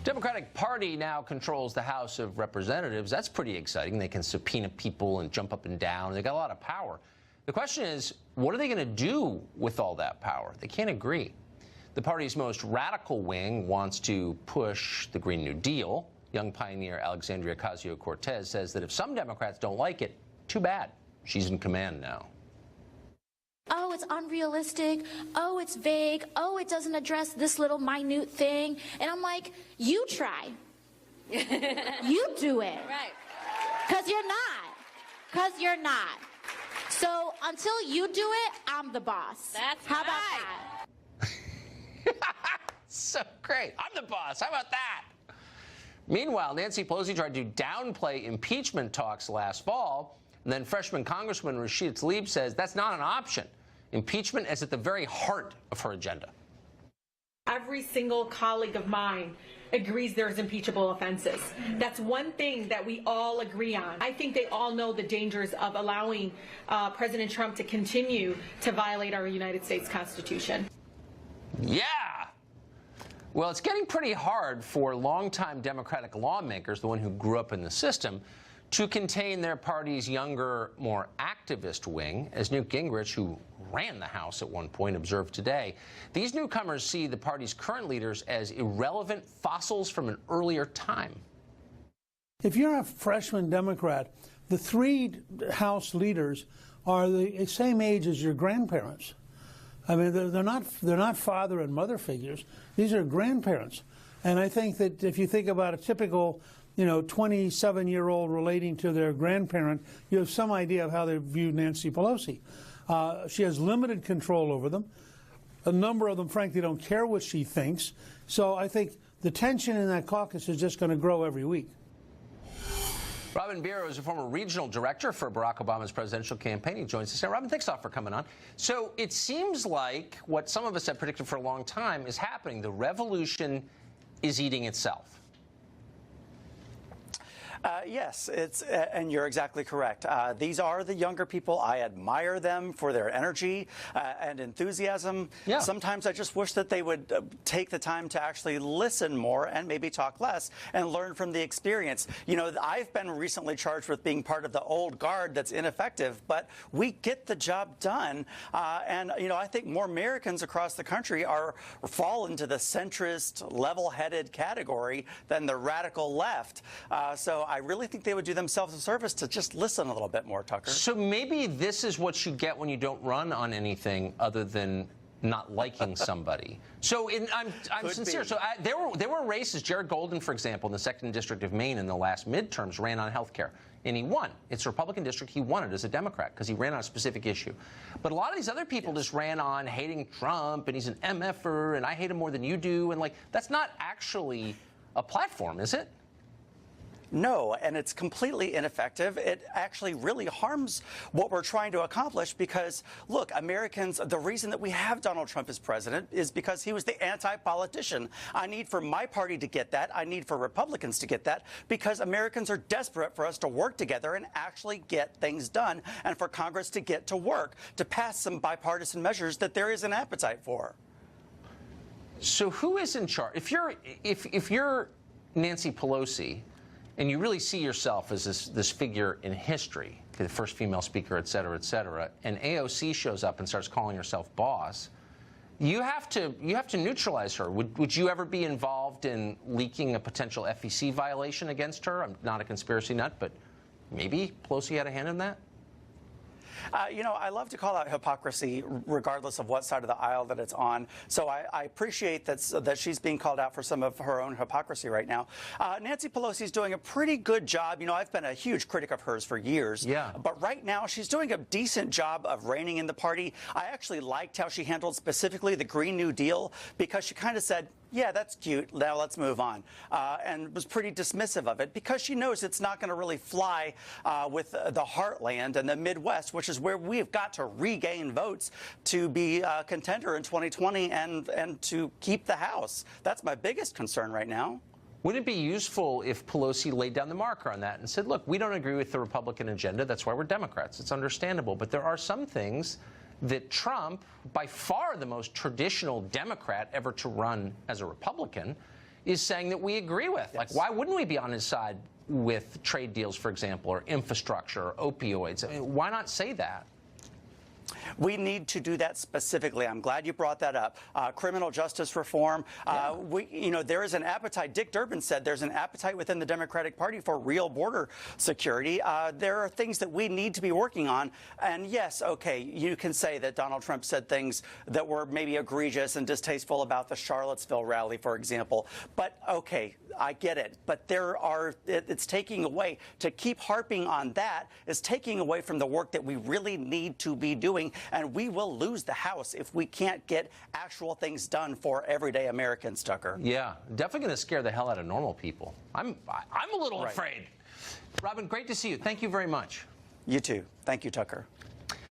Democratic Party now controls the House of Representatives. That's pretty exciting. They can subpoena people and jump up and down. They got a lot of power. The question is, what are they going to do with all that power? They can't agree. The party's most radical wing wants to push the Green New Deal. Young pioneer Alexandria Ocasio-Cortez says that if some Democrats don't like it, too bad. She's in command now. Oh, it's unrealistic. Oh, it's vague. Oh, it doesn't address this little minute thing. And I'm like, you try. You do it. Right. Because you're not. Because you're not. So until you do it, I'm the boss. That's How right. about that? So great. I'm the boss. How about that? Meanwhile, Nancy Pelosi tried to downplay impeachment talks last fall. And then freshman Congressman Rashida Tlaib says that's not an option. Impeachment is at the very heart of her agenda. Every single colleague of mine agrees there's impeachable offenses. That's one thing that we all agree on. I think they all know the dangers of allowing President Trump to continue to violate our United States Constitution. Yeah. Well, it's getting pretty hard for longtime Democratic lawmakers, the one who grew up in the system, to contain their party's younger, more activist wing, as Newt Gingrich, who ran the House at one point, observed today. These newcomers see the party's current leaders as irrelevant fossils from an earlier time. If you're a freshman Democrat, the three House leaders are the same age as your grandparents. I mean, they're not father and mother figures. These are grandparents. And I think that if you think about a typical 27-year-old relating to their grandparent, you have some idea of how they view Nancy Pelosi. She has limited control over them. A number of them, frankly, don't care what she thinks. So I think the tension in that caucus is just going to grow every week. Robin Biro is a former regional director for Barack Obama's presidential campaign. He joins us now. Robin, thanks a lot for coming on. So it seems like what some of us have predicted for a long time is happening. The revolution is eating itself. Yes, and you're exactly correct. These are the younger people. I admire them for their energy and enthusiasm. Yeah. Sometimes I just wish that they would take the time to actually listen more and maybe talk less and learn from the experience. I've been recently charged with being part of the old guard that's ineffective, but we get the job done. And I think more Americans across the country fall into the centrist, level-headed category than the radical left. So I really think they would do themselves a service to just listen a little bit more, Tucker. So maybe this is what you get when you don't run on anything other than not liking somebody. So I'm sincere. So there were races. Jared Golden, for example, in the 2nd District of Maine in the last midterms ran on health care. And he won. It's a Republican district. He won it as a Democrat because he ran on a specific issue. But a lot of these other people just ran on hating Trump, and he's an MFer, and I hate him more than you do. And, that's not actually a platform, is it? No, and it's completely ineffective. It actually really harms what we're trying to accomplish because, look, Americans, the reason that we have Donald Trump as president is because he was the anti-politician. I need for my party to get that. I need for Republicans to get that because Americans are desperate for us to work together and actually get things done and for Congress to get to work, to pass some bipartisan measures that there is an appetite for. So who is in charge? If you're Nancy Pelosi, and you really see yourself as this figure in history, the first female speaker, et cetera, and AOC shows up and starts calling herself boss, you have to neutralize her. Would you ever be involved in leaking a potential FEC violation against her? I'm not a conspiracy nut, but maybe Pelosi had a hand in that? I love to call out hypocrisy regardless of what side of the aisle that it's on. So I appreciate that she's being called out for some of her own hypocrisy right now. Nancy Pelosi's doing a pretty good job. I've been a huge critic of hers for years. Yeah. But right now, she's doing a decent job of reining in the party. I actually liked how she handled specifically the Green New Deal because she kind of said, yeah, that's cute. Now let's move on. And was pretty dismissive of it because she knows it's not going to really fly with the heartland and the Midwest, which is where we've got to regain votes to be a contender in 2020 and to keep the House. That's my biggest concern right now. Wouldn't it be useful if Pelosi laid down the marker on that and said, look, we don't agree with the Republican agenda. That's why we're Democrats. It's understandable. But there are some things that Trump, by far the most traditional Democrat ever to run as a Republican, is saying that we agree with. Yes. Like, why wouldn't we be on his side with trade deals, for example, or infrastructure, or opioids? I mean, why not say that? We need to do that specifically. I'm glad you brought that up. Criminal justice reform. There is an appetite. Dick Durbin said there's an appetite within the Democratic Party for real border security. There are things that we need to be working on. And yes, okay, you can say that Donald Trump said things that were maybe egregious and distasteful about the Charlottesville rally, for example. But okay, I get it. But it's taking away, to keep harping on that is taking away from the work that we really need to be doing. And we will lose the House if we can't get actual things done for everyday Americans, Tucker. Yeah, definitely going to scare the hell out of normal people. I'm a little afraid. Robin, great to see you. Thank you very much. You too. Thank you, Tucker.